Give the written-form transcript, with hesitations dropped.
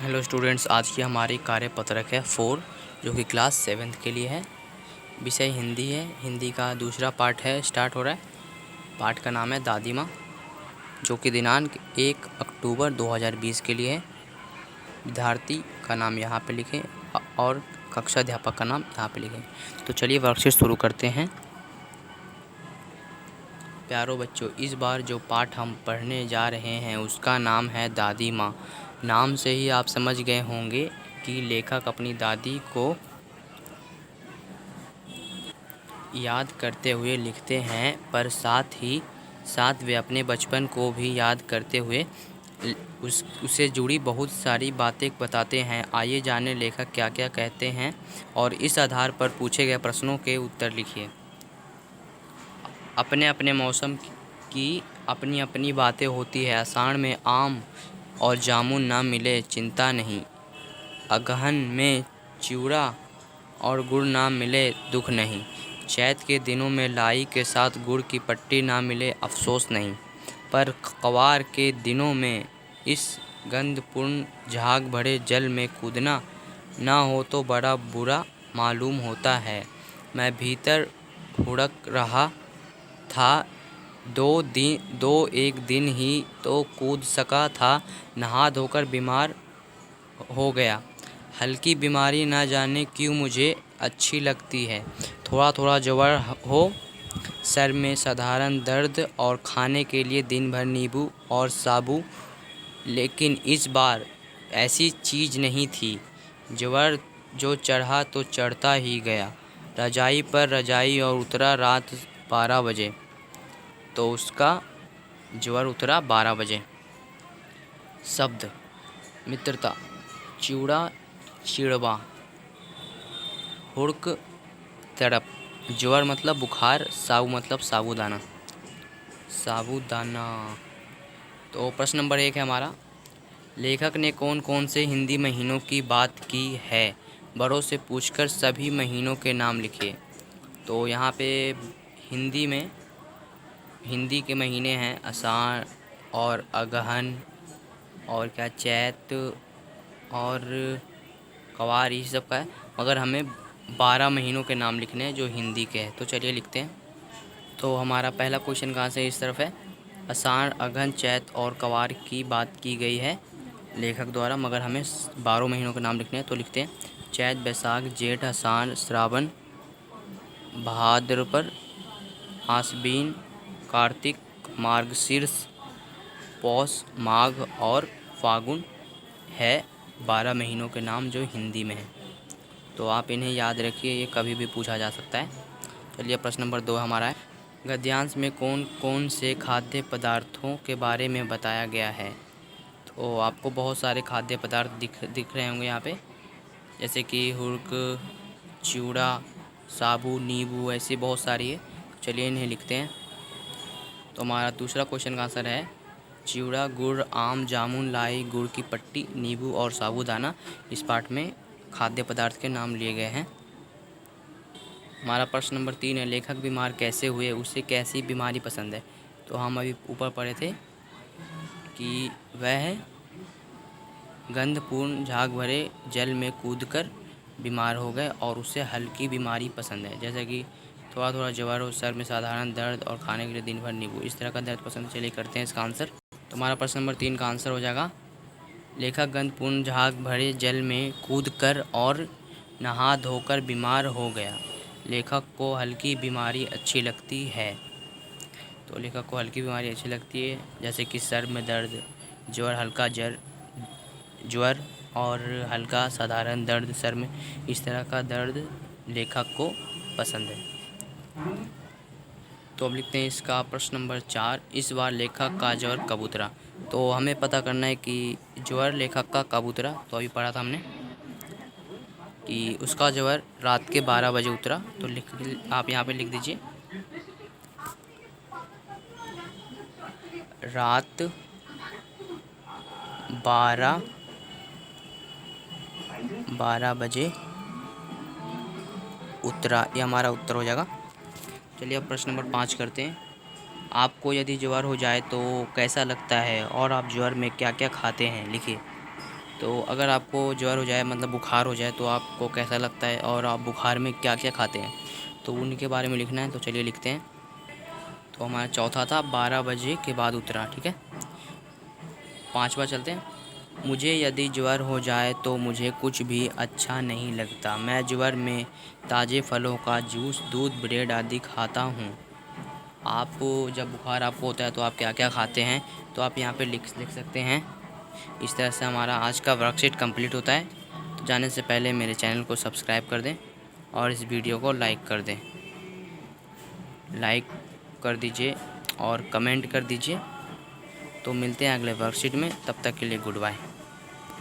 Hello students, आज की हमारी कार्यपत्रक है 4 जो कि क्लास 7th के लिए है। विषय हिंदी है। हिंदी का दूसरा पार्ट है, स्टार्ट हो रहा है। पाठ का नाम है दादी माँ, जो कि दिनांक 1 अक्टूबर 2020 के लिए है। विद्यार्थी का नाम यहाँ पे लिखें और कक्षा अध्यापक का नाम यहाँ पे लिखें। तो चलिए वर्कशीट शुरू करते हैं। प्यारो बच्चों, इस बार जो पाठ हम पढ़ने जा रहे हैं उसका नाम है दादी माँ। नाम से ही आप समझ गए होंगे कि लेखक अपनी दादी को याद करते हुए लिखते हैं, पर साथ वे अपने बचपन को भी याद करते हुए उससे जुड़ी बहुत सारी बातें बताते हैं। आइए जानें लेखक क्या क्या कहते हैं और इस आधार पर पूछे गए प्रश्नों के उत्तर लिखिए। अपने अपने मौसम की अपनी अपनी बातें होती है। आषाढ़ में आम और जामुन ना मिले चिंता नहीं, अगहन में चिवड़ा और गुड़ ना मिले दुख नहीं, चैत के दिनों में लाई के साथ गुड़ की पट्टी ना मिले अफसोस नहीं, पर कवार के दिनों में इस गंधपूर्ण झाग भरे जल में कूदना ना हो तो बड़ा बुरा मालूम होता है। मैं भीतर हुड़क रहा था, दो एक दिन ही तो कूद सका था, नहा धोकर बीमार हो गया। हल्की बीमारी ना जाने क्यों मुझे अच्छी लगती है। थोड़ा थोड़ा ज्वर हो, सर में साधारण दर्द और खाने के लिए दिन भर नींबू और साबू, लेकिन इस बार ऐसी चीज़ नहीं थी। ज्वर जो चढ़ा तो चढ़ता ही गया, रजाई पर रजाई और उतरा रात 12 बजे। तो उसका ज्वर उतरा 12 बजे। शब्द: मित्रता, चिवड़ा चिड़वा, हुड़क तड़प, ज्वर मतलब बुखार, साबु मतलब साबूदाना। साबूदाना। तो प्रश्न नंबर 1 है हमारा, लेखक ने कौन कौन से हिंदी महीनों की बात की है? बड़ों से पूछकर सभी महीनों के नाम लिखिए। तो यहाँ पे हिंदी के महीने हैं आषाढ़ और अगहन और क्या चैत और कवार, ये सब का है, मगर हमें 12 महीनों के नाम लिखने हैं जो हिंदी के हैं। तो चलिए लिखते हैं। तो हमारा पहला क्वेश्चन कहाँ से इस तरफ है, आषाढ़ अगहन चैत और कवार की बात की गई है लेखक द्वारा, मगर हमें 12 महीनों के नाम लिखने हैं। तो लिखते हैं चैत बैसाख जेठ आषाढ़ श्रावण भाद्रपद आश्विन कार्तिक मार्गशीर्ष पौष माघ और फागुन है 12 महीनों के नाम जो हिंदी में है। तो आप इन्हें याद रखिए, ये कभी भी पूछा जा सकता है। चलिए प्रश्न नंबर 2 हमारा है, गद्यांश में कौन कौन से खाद्य पदार्थों के बारे में बताया गया है? तो आपको बहुत सारे खाद्य पदार्थ दिख रहे होंगे यहाँ पे, जैसे कि हुर्क, चिवड़ा, साबु, नींबू, ऐसी बहुत सारी है। चलिए इन्हें लिखते हैं। तो हमारा दूसरा क्वेश्चन का आंसर है चिवड़ा, गुड़, आम, जामुन, लाई, गुड़ की पट्टी, नींबू और साबूदाना। इस पाठ में खाद्य पदार्थ के नाम लिए गए हैं। हमारा प्रश्न नंबर 3 है, लेखक बीमार कैसे हुए, उसे कैसी बीमारी पसंद है? तो हम अभी ऊपर पढ़े थे कि वह गंधपूर्ण झाग भरे जल में कूदकर बीमार हो गए और उसे हल्की बीमारी पसंद है, जैसे कि थोड़ा थोड़ा ज्वर हो, सर में साधारण दर्द और खाने के लिए दिन भर नींबू, इस तरह का दर्द पसंद है। चलिए करते हैं इसका आंसर। तो हमारा प्रश्न नंबर 3 का आंसर हो जाएगा, लेखक गंधपूर्ण झाग भरे जल में कूदकर और नहा धोकर बीमार हो गया। लेखक को हल्की बीमारी अच्छी लगती है। तो लेखक को हल्की बीमारी अच्छी लगती है, जैसे कि सर में दर्द, हल्का ज्वर और हल्का साधारण दर्द सर में, इस तरह का दर्द लेखक को पसंद है। तो अब लिखते हैं इसका प्रश्न नंबर 4, इस बार लेखक का ज्वर कब उतरा? तो हमें पता करना है कि ज्वर लेखक का कब उतरा। तो अभी पढ़ा था हमने कि उसका ज्वर रात के 12 बजे उतरा। तो आप यहाँ पे लिख दीजिए, रात 12 बजे उतरा, ये हमारा उत्तर हो जाएगा। चलिए अब प्रश्न नंबर 5 करते हैं, आपको यदि ज्वर हो जाए तो कैसा लगता है और आप ज्वर में क्या क्या खाते हैं, लिखिए। तो अगर आपको ज्वर हो जाए मतलब बुखार हो जाए तो आपको कैसा लगता है और आप बुखार में क्या क्या खाते हैं, तो उनके बारे में लिखना है। तो चलिए लिखते हैं। तो हमारा चौथा था 12 बजे के बाद उतरा, ठीक है। 5वां चलते हैं। मुझे यदि ज्वर हो जाए तो मुझे कुछ भी अच्छा नहीं लगता। मैं ज्वर में ताज़े फलों का जूस, दूध, ब्रेड आदि खाता हूँ। आप जब बुखार आपको होता है तो आप क्या क्या खाते हैं, तो आप यहाँ पे लिख सकते हैं। इस तरह से हमारा आज का वर्कशीट कंप्लीट होता है। तो जाने से पहले मेरे चैनल को सब्सक्राइब कर दें और इस वीडियो को लाइक कर दें, लाइक कर दीजिए और कमेंट कर दीजिए। तो मिलते हैं अगले वर्कशीट में, तब तक के लिए गुड बाय।